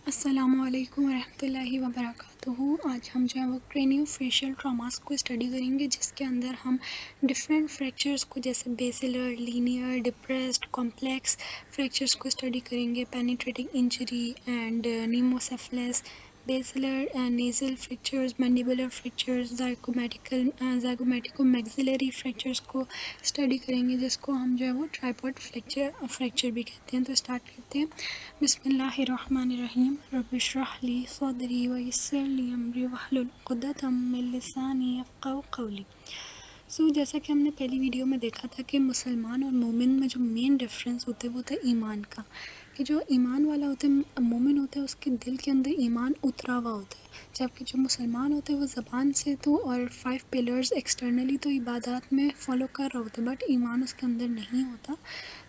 السلام علیکم ورحمۃ اللہ وبرکاتہ۔ آج ہم جو ہے وہ کرینیو فیشیل ٹراماس کو اسٹڈی کریں گے، جس کے اندر ہم ڈفرینٹ فریکچرز کو جیسے basilar, linear, depressed, complex fractures کو اسٹڈی کریں گے۔ Penetrating injury and pneumocephalus, basilar nasal fractures, mandibular fractures, zygomaticomaxillary fractures کو اسٹڈی کریں گے، جس کو ہم جو ہے وہ ٹرائپوڈ فریکچر بھی کہتے ہیں۔ تو اسٹارٹ کرتے ہیں۔ بسم اللہ الرحمن الرحیم۔ رب اشرح لی صدری ویسر لی امری واحلل عقدۃ من لسانی یفقہوا قولی۔ جیسا کہ ہم نے پہلی ویڈیو میں دیکھا تھا کہ مسلمان اور مومن میں جو مین ڈفرینس ہوتے وہ ہوتا ہے ایمان کا، کہ جو ایمان والا ہوتا ہے، مومن ہوتا ہے، اس کے دل کے اندر ایمان اترا ہوا ہوتا ہے، جبکہ جو مسلمان ہوتے ہیں وہ زبان سے تو اور 5 پلرز ایکسٹرنلی تو عبادات میں فالو کر رہا ہوتا ہے، بٹ ایمان اس کے اندر نہیں ہوتا۔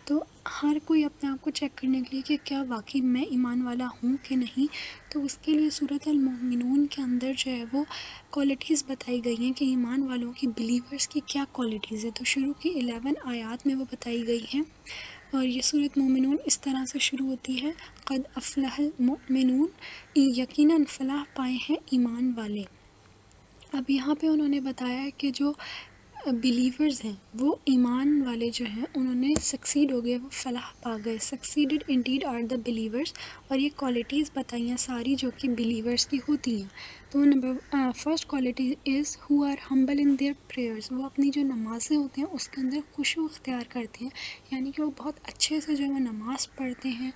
تو ہر کوئی اپنے آپ کو چیک کرنے کے لیے کہ کیا واقعی میں ایمان والا ہوں کہ نہیں، تو اس کے لیے سورۃ المؤمنون کے اندر جو ہے وہ کوالٹیز بتائی گئی ہیں کہ ایمان والوں کی، بلیورز کی کیا کوالٹیز ہے۔ تو شروع کی 11 آیات میں وہ بتائی گئی ہیں، اور یہ سورۃ مومنون اس طرح سے شروع ہوتی ہے: قد افلح المؤمنون، یقیناً فلاح پائے ہیں ایمان والے۔ اب یہاں پہ انہوں نے بتایا کہ جو بلیورز ہیں، وہ ایمان والے جو ہیں انہوں نے سکسیڈ ہو گئے، وہ فلاح پا گئے۔ سکسیڈڈ انڈیڈ آر دا بلیورز، اور یہ کوالٹیز بتائی ہیں ساری جو کہ بلیورز کی ہوتی ہیں۔ تو first quality is who are humble in their prayers, وہ اپنی جو نمازیں ہوتی ہیں اس کے اندر خشوع اختیار کرتے ہیں، یعنی کہ وہ بہت اچھے سے جو ہے وہ نماز پڑھتے ہیں۔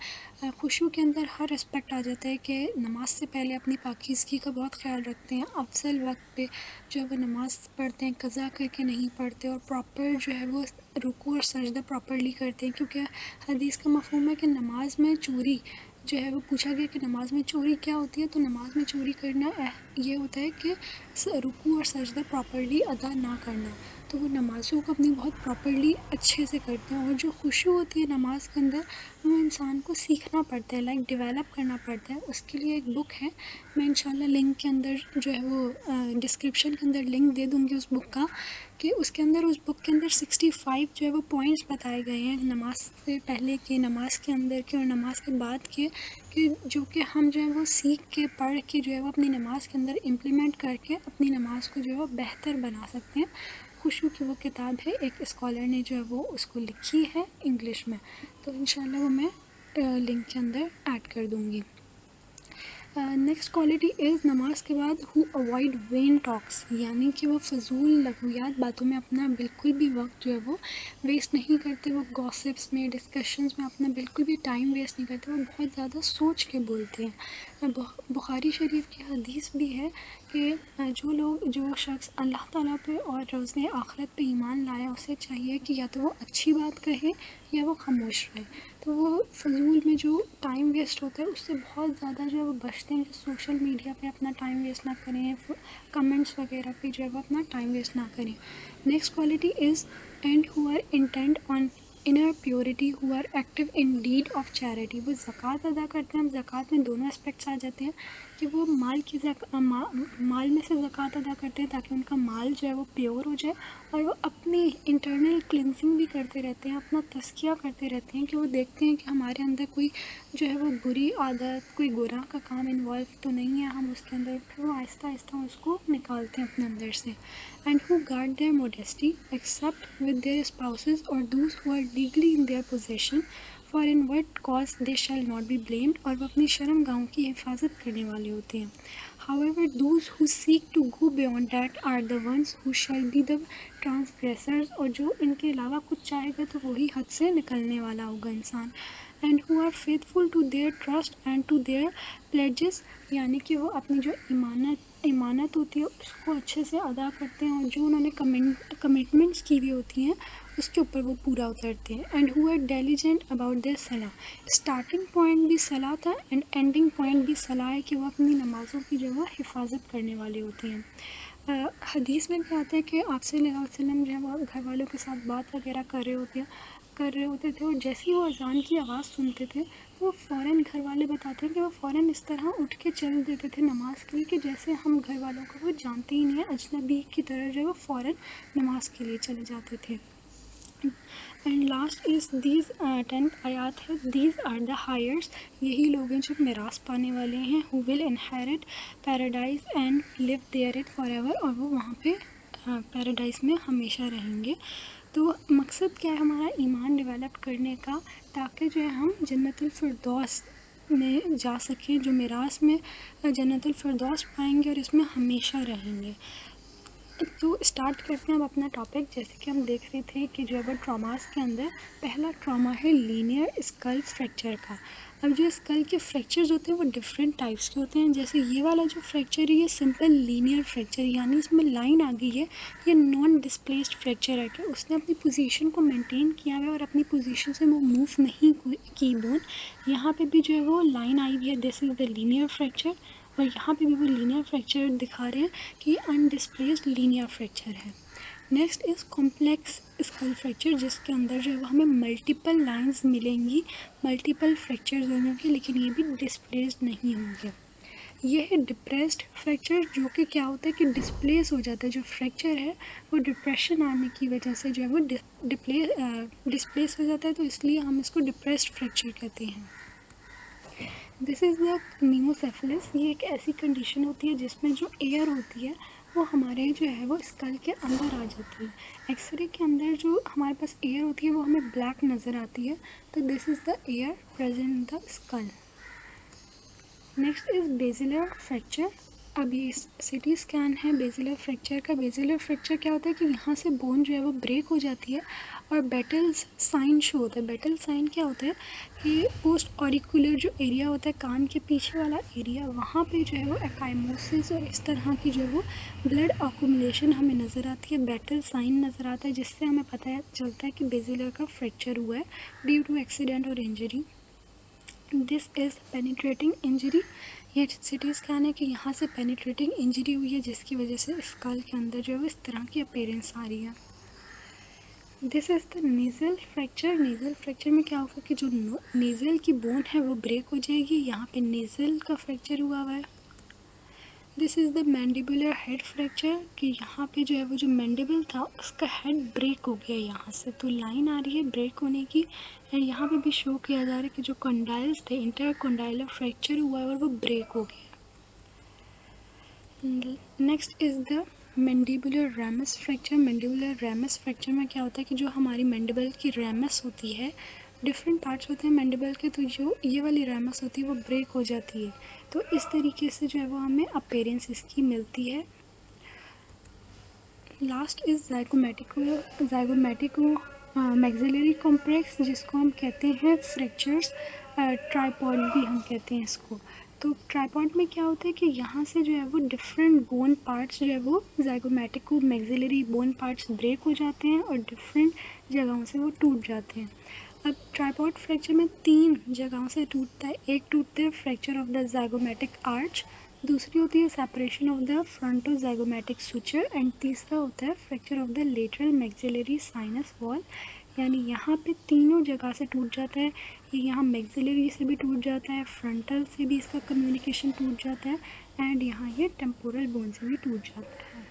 خشوع کے اندر ہر اسپیکٹ آ جاتا ہے کہ نماز سے پہلے اپنی پاکیزگی کا بہت خیال رکھتے ہیں، افضل وقت پہ جو ہے وہ نماز پڑھتے ہیں، قضا کر کے نہیں پڑھتے، اور پراپر جو ہے وہ رکوع اور سجدہ پراپرلی کرتے ہیں، کیونکہ حدیث کا مفہوم ہے کہ نماز میں چوری جو ہے وہ پوچھا گیا کہ نماز میں چوری کیا ہوتی ہے، تو نماز میں چوری کرنا یہ ہوتا ہے کہ رکوع اور سجدہ پراپرلی ادا نہ کرنا۔ تو وہ نمازوں کو اپنی بہت پراپرلی اچھے سے کرتے ہیں، اور جو خشوع ہوتی ہے نماز کے اندر وہ انسان کو سیکھنا پڑتا ہے، ڈیولپ کرنا پڑتا ہے۔ اس کے لیے ایک بک ہے، میں انشاءاللہ لنک کے اندر جو ہے وہ ڈسکرپشن کے اندر لنک دے دوں گی اس بک کا، کہ اس بک کے اندر 65 جو ہے وہ پوائنٹس بتائے گئے ہیں نماز سے پہلے کے، نماز کے اندر کے اور نماز کے بعد کے، کہ جو کہ ہم جو ہے وہ سیکھ کے پڑھ کے جو ہے وہ اپنی نماز کے اندر امپلیمنٹ کر کے اپنی نماز کو جو ہے وہ بہتر بنا سکتے ہیں۔ خشوع کی وہ کتاب ہے، ایک اسکالر نے جو ہے وہ اس کو لکھی ہے انگلش میں، تو انشاءاللہ وہ میں لنک کے اندر ایڈ کر دوں گی۔ نیکسٹ کوالٹی از نماز کے بعد ہو اوائڈ وین ٹاکس، یعنی کہ وہ فضول لغویات باتوں میں اپنا بالکل بھی وقت جو ہے وہ ویسٹ نہیں کرتے، وہ گاسپس میں، ڈسکشنز میں اپنا بالکل بھی ٹائم ویسٹ نہیں کرتے، وہ بہت زیادہ سوچ کے بولتے ہیں۔ بخاری شریف کی حدیث بھی ہے کہ جو شخص اللہ تعالیٰ پہ اور روز آخرت پہ ایمان لائے، اسے چاہیے کہ یا تو وہ اچھی بات کہے یا وہ خاموش رہے۔ تو وہ فضول میں جو ٹائم ویسٹ ہوتا ہے اس سے بہت زیادہ جو ہے وہ بچتے ہیں، کہ سوشل میڈیا پہ اپنا ٹائم ویسٹ نہ کریں، کمنٹس وغیرہ پہ جو ہے وہ اپنا ٹائم ویسٹ نہ کریں۔ Next quality is and who are intent on inner purity, who are active in deed of charity, وہ زکوٰۃ ادا کرتے ہیں۔ اب زکوٰۃ میں دونوں اسپیکٹس آ جاتے ہیں، کہ وہ مال میں سے زکوٰۃ ادا کرتے ہیں تاکہ ان کا مال جو ہے وہ پیور ہو جائے، اور وہ اپنی انٹرنل کلینزنگ بھی کرتے رہتے ہیں، اپنا تزکیہ کرتے رہتے ہیں، کہ وہ دیکھتے ہیں کہ ہمارے اندر کوئی جو ہے وہ بری عادت، کوئی گناہ کا کام انوالو تو نہیں ہے ہم اس کے اندر، پھر وہ آہستہ آہستہ اس کو نکالتے ہیں اپنے اندر سے۔ And who guard their modesty except with their spouses اور those who are legally in their position for in what cause they shall not be blamed, اور وہ اپنی شرم گاہوں کی حفاظت کرنے والے ہوتے ہیں۔ However, those who seek to go beyond that are the ones who shall be the transgressors، اور جو ان کے علاوہ کچھ چاہے گا تو وہی حد سے نکلنے والا ہوگا انسان۔ And who are faithful to their trust and to their pledges، یعنی کہ وہ اپنی جو ایمانت ہوتی ہے اس کو اچھے سے ادا کرتے ہیں، اور جو انہوں نے کمٹمنٹس کی ہوئی ہوتی ہیں اس کے اوپر وہ پورا اترتے ہیں۔ And who are diligent about their salah، starting point بھی صلاح تھا اینڈ اینڈنگ پوائنٹ بھی صلاح ہے، کہ وہ اپنی نمازوں کی جو ہے حفاظت کرنے والے ہوتے ہیں۔ حدیث میں بھی آتا ہے کہ آپ صلی اللہ علیہ وسلم جو ہے وہ گھر والوں کے ساتھ بات وغیرہ کر رہے ہوتے تھے، اور جیسے ہی وہ اذان کی آواز سنتے تھے تو وہ فوراً، گھر والے بتاتے ہیں کہ وہ فوراً اس طرح اٹھ کے چل دیتے تھے نماز کے لیے، کہ جیسے ہم گھر والوں کو وہ جانتے ہی نہیں ہیں، اجنبی کی طرح جو ہے وہ فوراً نماز کے لیے چلے جاتے تھے۔ And last is these 10th آیات ہے دیز آر دا ہائرس، یہی لوگ ہیں جو میراث پانے والے ہیں، who will inherit paradise and live there it forever، اور وہ وہاں پہ پیراڈائز میں ہمیشہ رہیں گے. تو مقصد کیا ہے ہمارا ایمان ڈیولپ کرنے کا، تاکہ جو ہے ہم جنت الفردوس میں جا سکیں، جو میراث میں جنت الفردوس پائیں گے اور اس میں ہمیشہ رہیں گے. تو اسٹارٹ کرتے ہیں اب اپنا ٹاپک. جیسے کہ ہم دیکھ رہے تھے کہ جو اب ٹراماز کے اندر پہلا ٹراما ہے لینئر اسکل فریکچر کا. اب جو اسکل کے فریکچرز ہوتے ہیں وہ ڈفرینٹ ٹائپس کے ہوتے ہیں. جیسے یہ والا جو فریکچر ہے یہ سمپل لینئر فریکچر، یعنی اس میں لائن آ گئی ہے، یہ نان ڈسپلیسڈ فریکچر ہے کہ اس نے اپنی پوزیشن کو مینٹین کیا ہے اور اپنی پوزیشن سے وہ موو نہیں کی بون. یہاں پہ بھی جو ہے وہ لائن آئی ہوئی ہے، دس از دا لینئر فریکچر، اور یہاں پہ بھی وہ لینئر فریکچر دکھا رہے ہیں کہ یہ انڈسپلیسڈ لینئر فریکچر ہے. Next is complex skill fracture, جس کے اندر جو ہے وہ ہمیں ملٹیپل لائنز ملیں گی، ملٹیپل فریکچرز ہوں گے لیکن یہ بھی ڈسپلیسڈ نہیں ہوں گے. یہ ہے ڈپریسڈ فریکچر، جو کہ کیا ہوتا ہے کہ ڈسپلیس ہو جاتا ہے. جو فریکچر ہے وہ ڈپریشن آنے کی وجہ سے جو ہے وہ ڈسپلیس ہو جاتا ہے، تو اس لیے ہم اس کو ڈپریسڈ فریکچر کہتے ہیں. دس از دا نیموسیفلس، یہ ایک ایسی کنڈیشن ہوتی ہے جس میں جو ایئر ہوتی ہے وہ ہمارے جو ہے وہ اسکل کے اندر آ جاتی ہے. ایکس رے کے اندر جو ہمارے پاس ایئر ہوتی ہے وہ ہمیں بلیک نظر آتی ہے، تو this is the air present in the skull. Next is basilar fracture. اب یہ سی ٹی اسکین ہے بیزیلر فریکچر کا. بیزیلر فریکچر کیا ہوتا ہے کہ یہاں سے بون جو ہے وہ بریک ہو جاتی ہے اور بیٹل سائن شو ہوتا ہے. بیٹل سائن کیا ہوتا ہے کہ پوسٹ اوریکولر جو ایریا ہوتا ہے کان کے پیچھے والا ایریا، وہاں پہ جو ہے وہ ایکائموسس اور اس طرح کی جو ہے وہ بلڈ اکومولیشن ہمیں نظر آتی ہے، بیٹل سائن نظر آتا ہے، جس سے ہمیں پتہ چلتا ہے کہ بیزیلر کا فریکچر ہوا ہے ڈیو ٹو ایکسیڈنٹ اور انجری. دس از پینیٹریٹنگ انجری. یہ سی ٹی اسکین ہے کہ یہاں سے پینیٹریٹنگ انجری ہوئی ہے جس کی وجہ سے اسکل کے اندر جو ہے وہ اس طرح کی اپیرنس آ رہی ہے. دس is the nasal fracture. Nasal fracture میں کیا ہوگا کہ جو نیزل کی بون ہے وہ بریک ہو جائے گی، یہاں پہ نیزل کا فریکچر ہوا ہے. دس از دا مینڈیبولر ہیڈ فریکچر، کہ یہاں پہ جو ہے وہ جو مینڈیبل تھا اس کا ہیڈ بریک ہو گیا یہاں سے، تو لائن آ رہی ہے بریک ہونے کی. اینڈ یہاں پہ بھی شو کیا جا رہا ہے کہ جو کنڈائلز تھے انٹر کنڈائلر فریکچر ہوا ہے اور وہ بریک ہو گیا. Next is the mandibular ramus fracture. Mandibular ramus fracture میں کیا ہوتا ہے کہ جو ہماری مینڈیبل کی ریمس ہوتی ہے، ڈفرینٹ پارٹس ہوتے ہیں مینڈیبل کے، تو جو یہ والی ریمس ہوتی ہے وہ بریک ہو جاتی ہے، تو اس طریقے سے جو ہے وہ ہمیں اپیرنس اس کی ملتی ہے. لاسٹ از زائگومیٹیکو میگزیلری کمپلیکس، جس کو ہم کہتے ہیں فریکچرز ٹرائیپوڈ بھی ہم کہتے ہیں اس کو. تو ٹرائیپوڈ میں کیا ہوتا ہے کہ یہاں سے جو ہے وہ ڈفرینٹ بون پارٹس جو ہے وہ زائگومیٹیکو میگزیلری بون پارٹس بریک ہو جاتے ہیں اور ڈفرینٹ جگہوں سے وہ ٹوٹ جاتے ہیں. اب ٹرائیپوڈ فریکچر میں 3 جگہوں سے ٹوٹتا ہے. ایک ٹوٹتا ہے fracture of the zygomatic arch, دوسری ہوتی ہے separation of the fronto zygomatic suture, and تیسرا ہوتا ہے fracture of the lateral maxillary sinus wall. یعنی یہاں پہ تینوں جگہ سے ٹوٹ جاتا ہے. یہ یہاں میگزیلری سے بھی ٹوٹ جاتا ہے، فرنٹل سے بھی اس کا کمیونیکیشن ٹوٹ جاتا ہے، اینڈ یہاں یہ ٹیمپورل بون سے بھی ٹوٹ جاتا ہے.